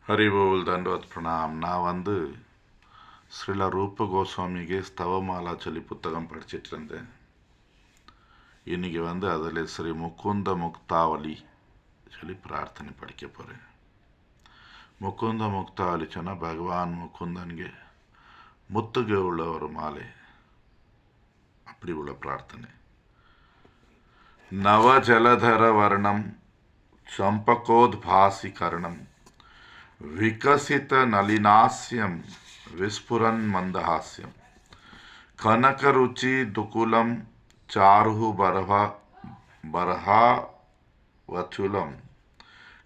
ಹರಿಬೋಲ್ ದಂಡವತ್ ಪ್ರಣಾಮ್. நான் ஸ்ரீல ரூப கோஸ்வாமிக்கு ஸ்தவமாலாச்சொல்லி புத்தகம் படிச்சிட்டு இருந்தேன். இன்னைக்கு அதில் ஸ்ரீ முகுந்த முக்தாவளி சொல்லி பிரார்த்தனை படிக்க போகிறேன். முகுந்த முக்தாவளி சொன்னால் பகவான் முகுந்தன்ಗೆ முத்துಗೆ உள்ள ஒரு மாலை, அப்படி உள்ள பிரார்த்தனை. நவ ஜலதர வர்ணம் ಚಂಪಕೋದ್ಭಾಸಿಕರಣಂ ವಿಕಸಿತ ನಲಿನಾಸ್ಯಂ ವಿಸ್ಫುರನ್ ಮಂದಹಾಸ್ಯಂ ಕನಕರುಚಿ ದುಕುಲಂ ಚಾರು ಬರಹಾವಚುಲಂ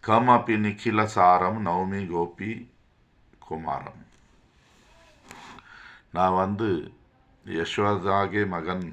ಕಮಪಿ ನಿಖಿಲ ಸಾರಂ ನವಮಿ ಗೋಪಿ ಕುಮಾರಂ. நான் யசோதாಗೆ மகன்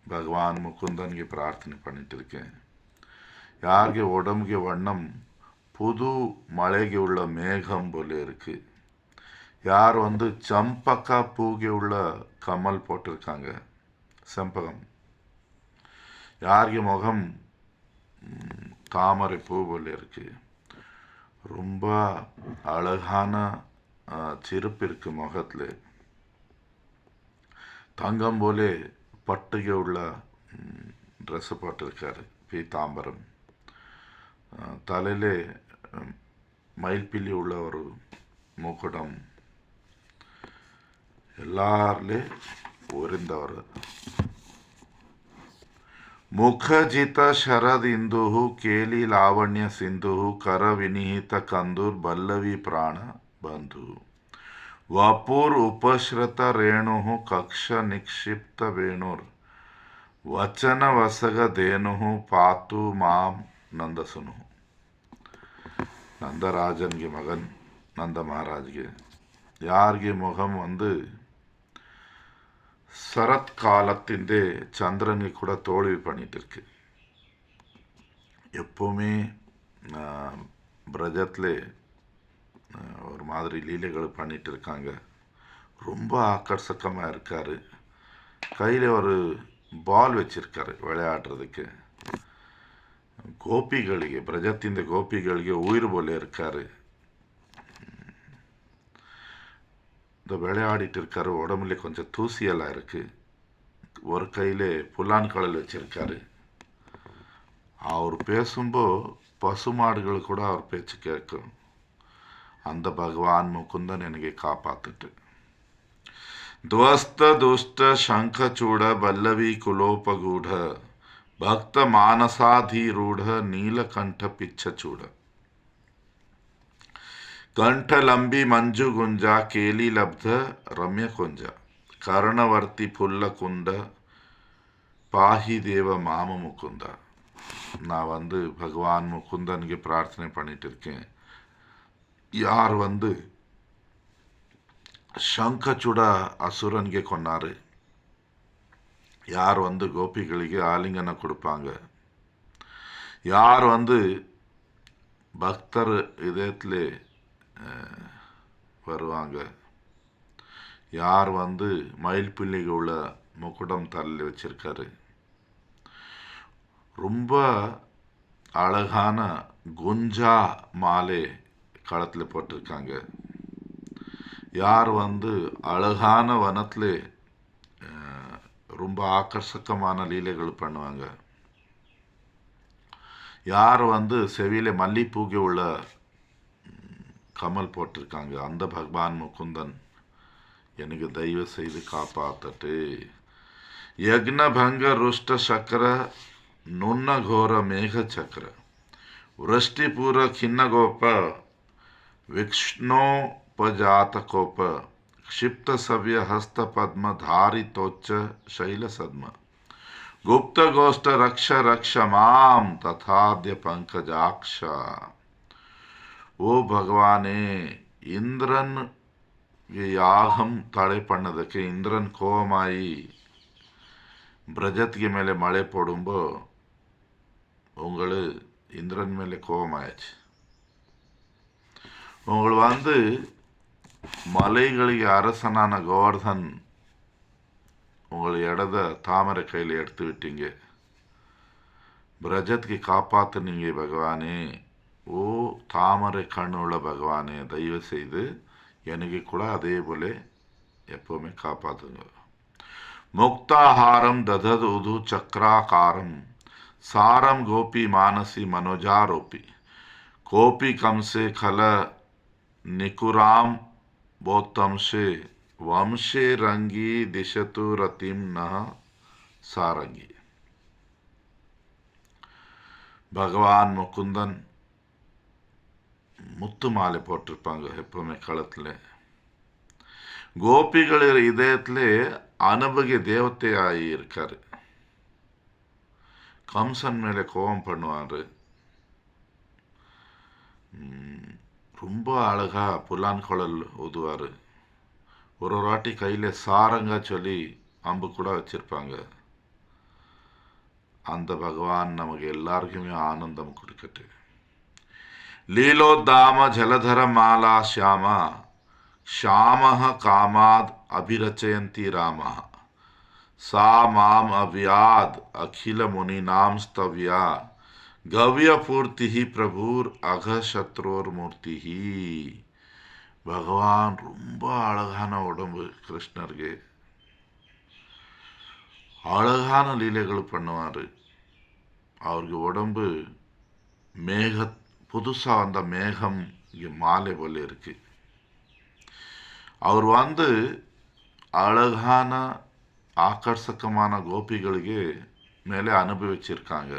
பகவான் முகுந்தன்ಗೆ பிரார்த்தனை பண்ணிட்டு இருக்கேன். யாರಿಗೆ உடம்புಗೆ வண்ணம் புது மழைಗೆ உள்ள மேகம் போல இருக்கு. யார் சம்பக்கா பூಗೆ உள்ள கமல் போட்டிருக்காங்க, செம்பகம். யாருக்கு முகம் தாமரை பூ போல இருக்கு. ரொம்ப அழகான சிரிப்பு இருக்கு முகத்தில். தங்கம் போலே பட்டுಗೆ உள்ள ட்ரெஸ் போட்டிருக்காரு, பீதாம்பரம். தலையிலே மயில்பில்லி உள்ள ஒரு முக்குடம். எல்லாரிலே ஒரிந்தவர். ಮುಖಜಿತ ಶರದಿಂದು ಕೇಲಿ ಲಾವಣ್ಯ ಸಿಂಧು ಕರ ವಿನಿಹಿತ ಕಂದೂರ್ ಬಲ್ಲವಿ ಪ್ರಾಣ ಬಂಧು ವಪೂರ್ ಉಪಶ್ರತ ರೇಣು ಕಕ್ಷ ನಿಕ್ಷಿಪ್ತ ವೇಣುರ್ ವಚನ ವಸಗ ಧೇನು ಪಾತು ಮಾಂ ನಂದಸುನು. ನಂದರಾಜನ್ಗೆ ಮಗನ್ ನಂದ ಮಹಾರಾಜ್ಗೆ. யாருக்கு முகம் சரத் காலத்திൻ്റെ சந்திரனுக்கு கூட தோல்வி பண்ணிட்டு இருக்கு. எப்போவுமே பிரஜத்தில் ஒரு மாதிரி லீலைகள் பண்ணிட்டு இருக்காங்க. ரொம்ப ஆக்கர்ஷகமாக இருக்கார். கையில் ஒரு பால் வச்சிருக்காரு விளையாடுறதுக்கு. ಗೋಪಿಗಳಿಗೆ, ಬ್ರಜತ್ತಿಂದ ಗೋಪಿಗಳಿಗೆ ಉಯಿರು போல இருக்காரு. இந்த விளையாடிட்டு இருக்காரு. உடம்புல கொஞ்சம் தூசியெல்லாம் இருக்கு. ஒரு கையில் புல்லான் கழல் வச்சிருக்காரு. அவர் பேசும்போது பசுமாடுகள் கூட அவர் பேச்சு கேட்கும். அந்த பகவான் முகுந்தன் எனக்கு காப்பாத்துட்டு. ಧ್ವಸ್ತ ದುಷ್ಟ ಶಂಖಚೂಡ ಬಲ್ಲವಿ ಕುಲೋಪಗೂಢ ಭಕ್ತ ಮಾನಸಾಧಿರೂಢ ನೀಲಕಂಠ ಪಿಚ್ಚಚೂಡ ಕಂಠಲಂಬಿ ಮಂಜು ಗುಂಜ ಕೇಲಿ ಲಬ್ಧ ರಮ್ಯ ಕುಂಜ ಕರ್ಣವರ್ತಿ ಪುಲ್ಲ ಕುಂಡ பாஹி தேவ மாம முகுந்தா. நான் பகவான் முகுந்தனுக்கு பிரார்த்தனை பண்ணிட்டு இருக்கேன். யார் ಶಂಖಚೂಡ ಅಸುರನ್ಗೆ கொன்னாரு, யார் கோபிகளுக்கு ஆலிங்கன கொடுப்பாங்க, யார் பக்தர் இதயத்தில் வருவாங்க, யார் மயில் பிள்ளைக்கு உள்ள முக்குடம் தலையில் வச்சிருக்காரு. ரொம்ப அழகான குஞ்சா மாலை களத்தில் போட்டிருக்காங்க. யார் அழகான வனத்தில் ரொம்ப ஆக்கர்ஷகமான லீலைகள் பண்ணுவாங்க. யார் செவியில மல்லிப்பூக்கு உள்ள கமல் போட்டிருக்காங்க. அந்த பகவான் முகுந்தன் எனக்கு தயவு செய்து காப்பாத்தட்டு. யக்னபங்க ருஷ்ட சக்கர நுண்ண ಘೋರ ಮೇಘ ಚಕ್ರ ವೃಷ್ಟಿಪೂರ ಖಿನ್ನಗೋಪ ವಿಷ್ಣೋಪಜಾತಕೋಪ ಕ್ಷಿಪ್ತ ಸವ್ಯ ಹಸ್ತ ಪದ್ಮ ಧಾರಿತೋಚ್ಚ ಶೈಲ ಸದ್ಮ ಗುಪ್ತ ಗೋಷ್ಠ ರಕ್ಷ ರಕ್ಷ ಮಾಂ ತಥಾದ್ಯ ಪಂಕಜಾಕ್ಷ. ஓ பகவானே, இந்திரன் யாகம் தடை பண்ணதுக்கு இந்திரன் கோபமாயி பிரஜத்துக்கு மேலே மழை போடும்போ உங்களுக்கு இந்திரன் மேலே கோபமாயிடுச்சு. உங்களுக்கு மலைಗಳಿಗೆ அரசனான கோவர்தன் உங்களை இடத தாமரை கையில் எடுத்து விட்டீங்க. பிரஜத்துக்கு காப்பாத்துனீங்க பகவானே. ஓ தாமரை கண்ணுள்ள பகவானே, தயவு செய்து எனக்கு கூட அதே போல எப்போவுமே காப்பாற்றுங்க. முக்தாஹாரம் ததது சக்ராகாரம் சாரம் கோபி மானசி மனோஜாரோபி கோபி கம்சே கல நிகுராம் போத்தம்ஷே வம்சே ரங்கி திசத்து ரத்திம் ந சாரங்கி. பகவான் முகுந்தன் முத்து மாலை போட்டிருப்பாங்க எப்பவுமே களத்தில். கோபிகள் இதயத்தில் அனுபவிய தேவத்தையாகி இருக்காரு. கம்சன் மேலே கோபம் பண்ணுவார். ரொம்ப அழகா புல்லான் குழல் ஊதுவார். ஒரு வாட்டி கையில் சாரங்க சொல்லி அம்பு கூட வச்சிருப்பாங்க. அந்த பகவான் நமக்கு எல்லாருக்குமே ஆனந்தம் கொடுக்கட்டு. லீலோத்தாம ஜலதர மாலா ஷியாம ஷாமஹ காமாத் அபிரச்சயந்தி ராம சா மாம் அவ்யாத் அகில முனிநாம் ஸ்தவ்யா கவ்ய பூர்த்தி பிரபுர் அக சத்ரோர் மூர்த்தி. பகவான் ரொம்ப அழகான உடம்பு. கிருஷ்ணருக்கு அழகான லீலைகள் பண்ணுவார். அவருக்கு உடம்பு புதுசாக வந்த மேகம் இங்கே மாலை போல இருக்கு. அவர் அழகான ஆக்கர்ஷகமான கோபிகளுக்கு மேலே அனுபவிச்சிருக்காங்க.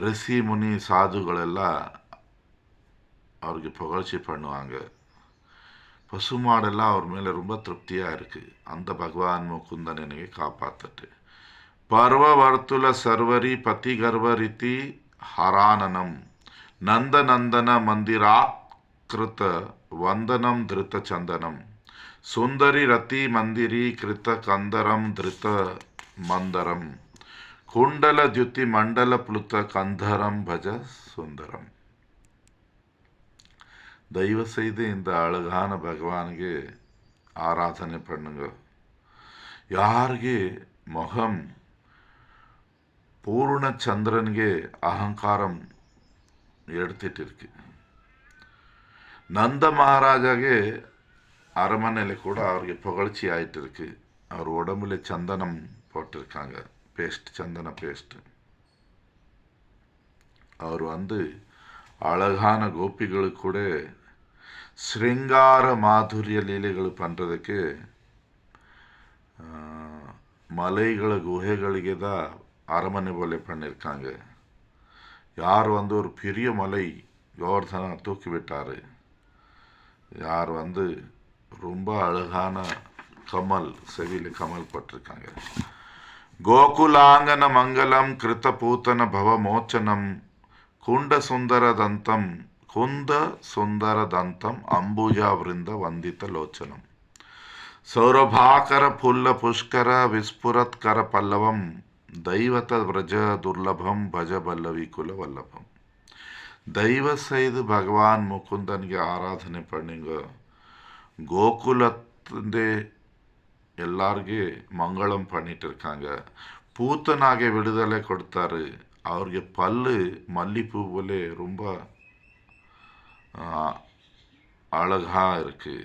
ரிஷி முனி சாதுகளெல்லாம் அவருக்கு புகழ்ச்சி பண்ணுவாங்க. பசுமாடெல்லாம் அவர் மேலே ரொம்ப திருப்தியாக இருக்குது. அந்த பகவான் முகுந்தன் எனக்கு காப்பாற்றட்டு. பர்வ வர்த்துல சர்வரி பதி கர்வரித்தி ஹரானனம் நந்த நந்தன மந்திரா கிருத்த வந்தனம் திருத்த சந்தனம் சுந்தரி ரத்தி மந்திரி கிருத்த கந்தரம் திருத்த மந்தரம் குண்டல துத்தி மண்டல புலுத்த கந்தரம் பஜ சுந்தரம். தயவு செய்து இந்த அழகான பகவானுக்கு ஆராதனை பண்ணுங்க. யாருக்கு முகம் ಪೂರ್ಣ ಚಂದ್ರನಿಗೆ ಅಹಂಕಾರಂ எடுத்துட்டு நந்த மகாராஜாಗೆ அரண்மனையில் கூட அவருக்கு புகழ்ச்சி ஆயிட்டு இருக்கு. அவர் உடம்புல சந்தனம் போட்டிருக்காங்க, பேஸ்ட், சந்தன பேஸ்ட். அவர் அழகான கோபிகளுக்கு கூட ஸ்ருங்கார மாதுரிய லீலைகள் பண்ணுறதுக்கு மலைகளை குகைಗಳಿಗೆ தான் அரண்மனை போல பண்ணியிருக்காங்க. யார் ஒரு பெரிய மலை கோவர்தனா தூக்கி விட்டார். யார் ரொம்ப அழகான கமல், செவியில் கமல் போட்டிருக்காங்க. கோகுலாங்கன மங்கலம் கிருத்த பூத்தன பவ மோச்சனம் குண்ட சுந்தர தந்தம் அம்புஜா விருந்த வந்தித்த லோச்சனம் சௌரபாகர புல்ல புஷ்கர விஸ்புரத்கர பல்லவம் தெய்வத விரஜ துர்லபம் பஜ பல்லவி குல வல்லபம். தயவு செய்து பகவான் முகுந்தன்ಗೆ ஆராதனை பண்ணுங்க. கோகுலத்திൻ്റെ எல்லாರಿಗೆ ಮಂಗಳಂ பண்ணிட்டு இருக்காங்க. பூத்தனாಗೆ விடுதலை கொடுத்தாரு. ಅವ್ರಿಗೆ பல்லு மல்லிப்பூ போல ரொம்ப அழகா இருக்கு.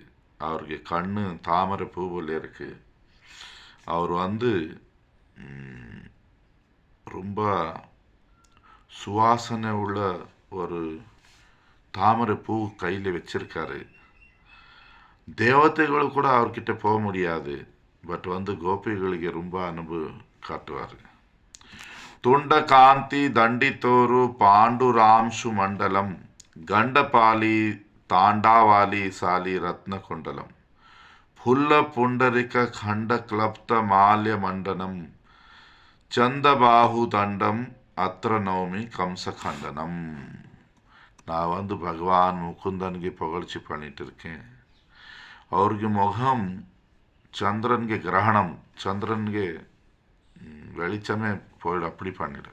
அவருக்கு கண்ணு தாமரை பூ போல இருக்கு. அவர் ரொம்ப சுவாசனை உள்ள ஒரு தாமரை பூ கையில் வச்சிருக்காரு. தேவதைಗಳು கூட அவர்கிட்ட போக முடியாது. பட் கோபிகளுக்கு ரொம்ப அன்பு காட்டுவார். ತುಂಡ ಕಾಂತಿ ದಂಡಿತೋರು ಪಾಂಡುರಾಂಶು ಮಂಡಲಂ ಗಂಡಪಾಲಿ ತಾಂಡಾವಾಲಿ ಸಾಲಿ ರತ್ನ ಕುಂಡಲಂ ಫುಲ್ಲ ಪುಂಡರಿಕ ಖಂಡ ಕ್ಲಪ್ತ ಮಾಲ್ಯ ಮಂಡನಂ ಚಂದಬಾಹು ದಂಡಂ ಅತ್ರ ನವಮಿ கம்சகண்டனம். நான் பகவான் முகுந்தனுக்கு புகழ்ச்சி பண்ணிட்டு இருக்கேன். அவருக்கு முகம் சந்திரனுக்கு கிரகணம், சந்திரனுக்கு வெளிச்சமே போயிடும், அப்படி பண்ணிடு.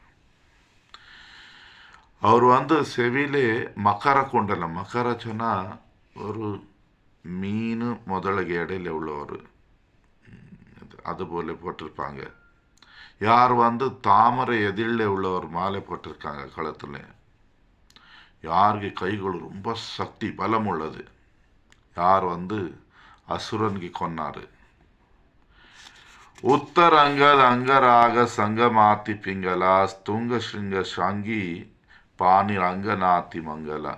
அவர் செவிலே மக்கர குண்டலம், மக்கர சொன்னால் ஒரு மீன் முதலுக்கு இடையில உள்ளவர், அதுபோல் போட்டிருப்பாங்க. யார் தாமரை எதிரில் உள்ளவர் மாலை போட்டிருக்காங்க கழுத்தில். ಯಾರಿಗೆ ಕೈಗಳು ரொம்ப சக்தி பலம் உள்ளது, யார் அசுரன்கி கொன்னாரு. உத்தரங்கத அங்கராக சங்கமாத்தி பிங்களா ஸ்துங்க ஸ்ருங்க ஷாங்கி பாணி ரங்கநாத்தி மங்களா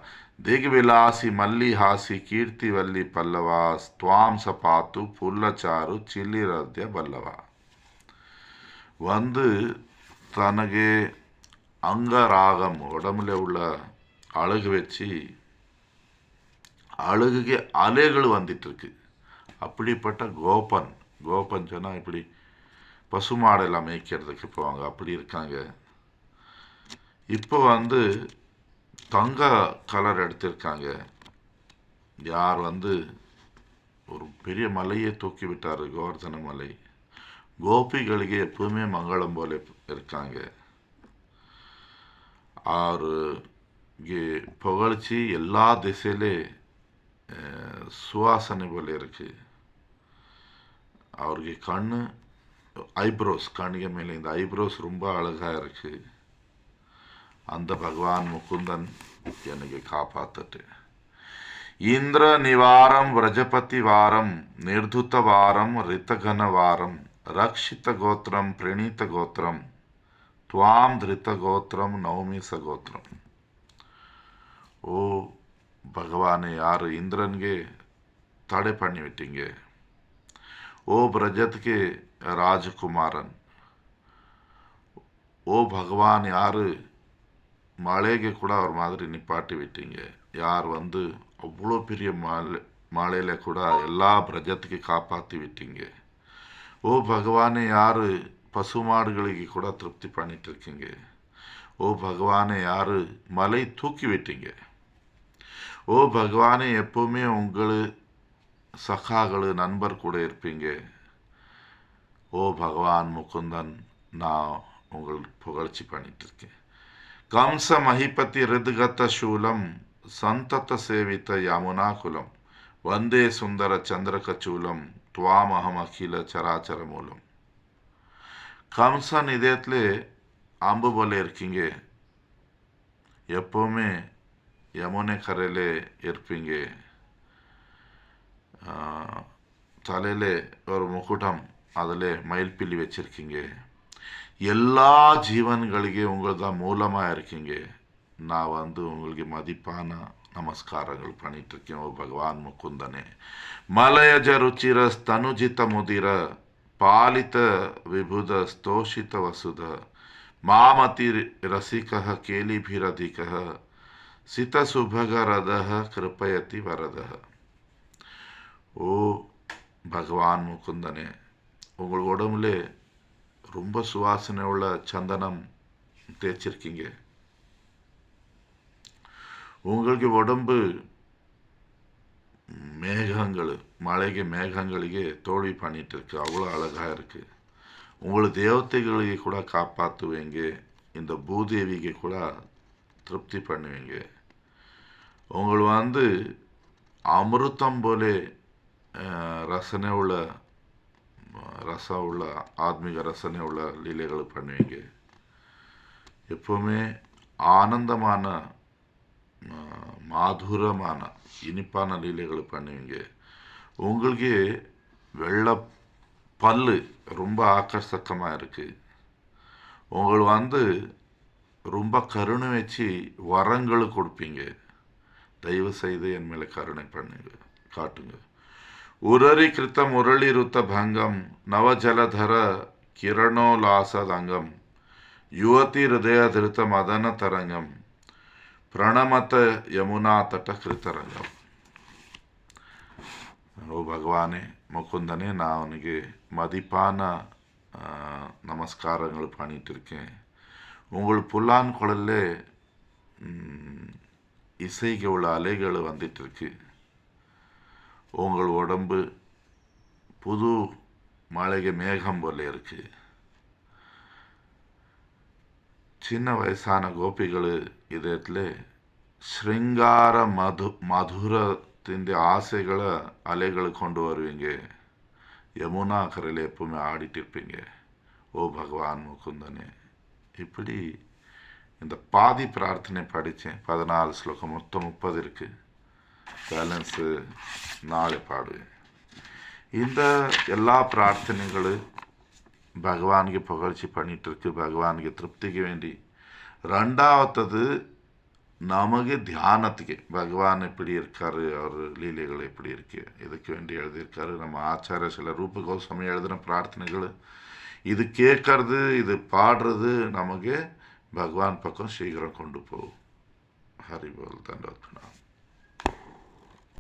ದಿಗ್ವಿಲಾಸಿ ಮಲ್ಲಿಹಾಸಿ ಕೀರ್ತಿವಲ್ಲಿ ಪಲ್ಲವ ಸ್ವಾಂ ಸಪಾತು ಪುಲ್ಲಚಾರು ಚಿಲ್ಲಿರದ್ಯ ಬಲ್ಲವ. தனக்கு அங்கராகம் உடம்புல உள்ள அழகு வச்சு அழகுக்கு அலைகள் வந்துட்டு இருக்கு. அப்படிப்பட்ட கோபன், கோபன் சொன்னால் இப்படி பசுமாடெல்லாம் மேய்க்கிறதுக்கு போவாங்க, அப்படி இருக்காங்க. இப்போ தங்க கலர் எடுத்திருக்காங்க. யார் ஒரு பெரிய மலையை தூக்கி விட்டார், கோவர்தன மலை. கோபிகளுக்கு எப்பவுமே மங்களம் போல இருக்காங்க. அவருக்கு புகழ்ச்சி எல்லா திசையிலே சுவாசனை போல இருக்கு. அவருக்கு கண்ணு ஐப்ரோஸ், கண்ணுக்கு மேலே இந்த ஐப்ரோஸ் ரொம்ப அழகாக இருக்கு. அந்த பகவான் முகுந்தன் எனக்கு காப்பாத்தட்டு. இந்திர நிவாரம் விரஜபதி வாரம் நிர்துத்த வாரம் ரித்தகன வாரம் ரக்ஷித கோத்திரம் பிரணீத கோத்திரம் துவாம் திருத்த கோத்திரம் நவமி சகோத்திரம். ஓ பகவானை, யார் இந்திரன்கே தடை பண்ணி விட்டீங்க. ஓ பிரஜத்துக்கு ராஜகுமாரன். ஓ பகவான், யார் மழைக்கு கூட அவர் மாதிரி நிப்பாட்டி விட்டீங்க. யார் அவ்வளோ பெரிய மழையில் கூட எல்லா பிரஜத்துக்கு காப்பாற்றி விட்டீங்க. ஓ பகவானே, யார் பசுமாடுகளுக்கு கூட திருப்தி பண்ணிட்டு இருக்கீங்க. ஓ பகவானே, யார் மலை தூக்கி விட்டீங்க. ஓ பகவானே, எப்பவுமே உங்கள் சகாக்கள் நண்பர் கூட இருப்பீங்க. ஓ பகவான் முகுந்தன், நான் உங்கள் புகழ்ச்சி பண்ணிட்டு இருக்கேன். ಕಂಸ ಮಹಿಪತಿ ಹೃದ್ಗತ ಶೂಲಂ ಸಂತತ ಸೇವಿತ ಯಮುನಾಕುಲಂ ವಂದೇ ಸುಂದರ ಚಂದ್ರಕಚೂಲಂ ತ್ವಾಮಹಂ ಅಖಿಲ ಚರಾಚರ மூலம். கம்சன் இதயத்துல அம்பு போல இருக்கீங்க. எப்பவுமே யமுனை கரையில இருப்பீங்க. தலையில ஒரு முகுட்டம், அதில் மயில்பில்லி வச்சிருக்கீங்க. எல்லா ஜீவன்களுக்கு உங்கள் தான் மூலமாக இருக்கீங்க. நான் உங்களுக்கு மதிப்பான நமஸ்காரங்கள் பண்ணிட்டு இருக்கேன். ஓ பகவான் முகுந்தனே. மலயஜ ருச்சிர ஸ்தனுஜித முதிர பாலித விபுத ஸ்தோஷித வசுத மாமதி ரசிக கேலிபிரதிக சித சுபகரத கிருப்பயதி வரத. ஓ பகவான் முகுந்தனே, உங்கள் உடம்புல ரொம்ப சுவாசனை உள்ள சந்தனம் தேய்ச்சிருக்கீங்க. உங்களுக்கு உடம்பு மேகங்கள், மழைக்கு மேகங்களுக்கு தோல்வி பண்ணிட்டு இருக்கு. அவ்வளோ அழகாக இருக்கு. உங்களை தேவதைகளுக்கு கூட காப்பாற்றுவீங்க. இந்த பூதேவிக்கு கூட திருப்தி பண்ணுவீங்க. உங்கள் அமிர்தம் போல ரசனை உள்ள ஆத்மீக ரசனை உள்ள லீலைகள் பண்ணுவீங்க. எப்பவுமே ஆனந்தமான மாதுரமான இனிப்பான லீலைகள் பண்ணுவீங்க. உங்களுக்கு வெள்ளை பல்லு ரொம்ப ஆக்கர்ஷகமாக இருக்கு. உங்கள் ரொம்ப கருணை வச்சு வரங்கள் கொடுப்பீங்க. தயவு செய்து என் மேலே கருணை பண்ணுங்க, காட்டுங்க. உரரி கிருத்த முரளி ருத்த பங்கம் நவஜலதர கிரணோலாசதங்கம் யுவதி ஹிருதய திருத்த மதன தரங்கம் பிரணமத யமுனா தட்ட கிருத்தரங்கம். ஓ பகவானே முகுந்தனே, நான் அவனுக்கு மதிப்பான நமஸ்காரங்கள் பண்ணிட்டு இருக்கேன். உங்கள் புல்லான் குழல்ல இசைக்கு உள்ள அலைகள் வந்துட்டு இருக்கு. உங்கள் உடம்பு புது மழைக்கு மேகம் போல இருக்கு. சின்ன வயசான கோபிகள் இதயத்தில் ஸ்ருங்கார மதுரத்தின் ஆசைகளை அலைகளை கொண்டு வருவீங்க. யமுனா கரையில் எப்பவுமே ஆடிட்டு இருப்பீங்க. ஓ பகவான் முகுந்தனே, இப்படி இந்த பாதி பிரார்த்தனை படித்தேன். 14 ஸ்லோகம், மொத்தம் 30 இருக்குது. பேலன்ஸு நாளை பாடுவேன். இந்த எல்லா ಪ್ರಾರ್ಥನೆಗಳು ಭಗವಾನ್ಗೆ புகழ்ச்சி பண்ணிகிட்ருக்கு, ಭಗವಾನ್ಗೆ ತೃಪ್ತಿಗೆ வேண்டி. ரெண்டாவத்தது நமக்கு தியானத்துக்கு பகவான் எப்படி இருக்காரு, அவர் லீலைகள் எப்படி இருக்கு, இதுக்கு வேண்டி எழுதியிருக்காரு. நம்ம ஆச்சாரிய சில ரூப கோஸ்வாமி எழுதின பிரார்த்தனைகள் இது கேட்கறது, இது பாடுறது நமக்கு பகவான் பக்கம் சீக்கிரம் கொண்டு போகும். ஹரி போல் தண்டோத்னா.